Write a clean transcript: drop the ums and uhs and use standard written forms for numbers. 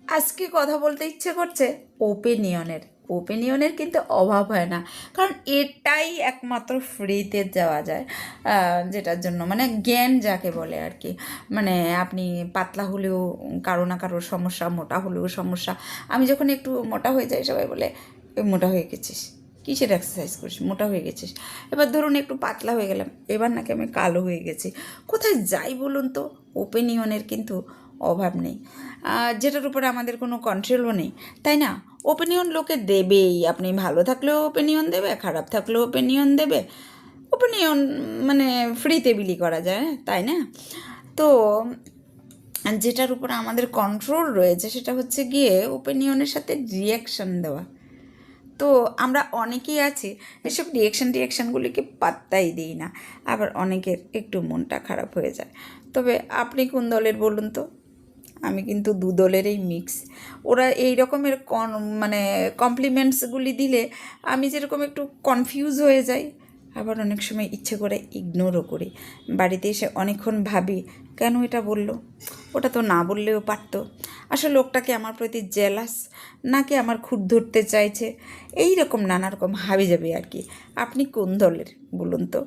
আজকে কথা বলতে ইচ্ছে করছে ওপিনিয়নের। ওপিনিয়নের কিন্তু অভাব হয় না, কারণ এটাই একমাত্র ফ্রিতে যাওয়া যায়, যেটার জন্য মানে জ্ঞান যাকে বলে আর কি। মানে আপনি পাতলা হলেও কারো না কারোর সমস্যা, মোটা হলেও সমস্যা। আমি যখন একটু মোটা হয়ে যাই সবাই বলে "এ মোটা হয়ে গেছিস, কিসের এক্সারসাইজ করিস, মোটা হয়ে গেছিস"। এবার ধরুন একটু পাতলা হয়ে গেলাম, এবার নাকি আমি কালো হয়ে গেছি। কোথায় যাই বলুন তো, ওপিনিয়নের কিন্তু অভাব নেই, যেটার উপরে আমাদের কোনো কন্ট্রোলও নেই, তাই না? ওপিনিয়ন লোকে দেবেই, আপনি ভালো থাকলেও ওপিনিয়ন দেবে, খারাপ থাকলেও ওপিনিয়ন দেবে। ওপিনিয়ন মানে ফ্রিতে বিলি করা যায়, তাই না? তো যেটার উপরে আমাদের কন্ট্রোল রয়েছে সেটা হচ্ছে গিয়ে ওপিনিয়নের সাথে রিয়াকশান দেওয়া। তো আমরা অনেকেই আছি এসব রিয়াকশানগুলিকে পাত্তাই দিই না, আবার অনেকের একটু মনটা খারাপ হয়ে যায়। তবে আপনি কোন দলের বলুন তো? আমি কিন্তু দু দলেরই মিক্স। ওরা এই রকমের মানে কমপ্লিমেন্টসগুলি দিলে আমি যেরকম একটু কনফিউজ হয়ে যাই, আবার অনেক সময় ইচ্ছে করে ইগনোরও করি। বাড়িতে এসে অনেকক্ষণ ভাবি কেন এটা বললো, ওটা তো না বললেও পারতো। আসলে লোকটাকে আমার প্রতি জেলাস, নাকি আমার খুঁত ধরতে চাইছে, এই রকম নানা রকম হাবিজাবি আর কি। আপনি কোন দলের বলুন তো?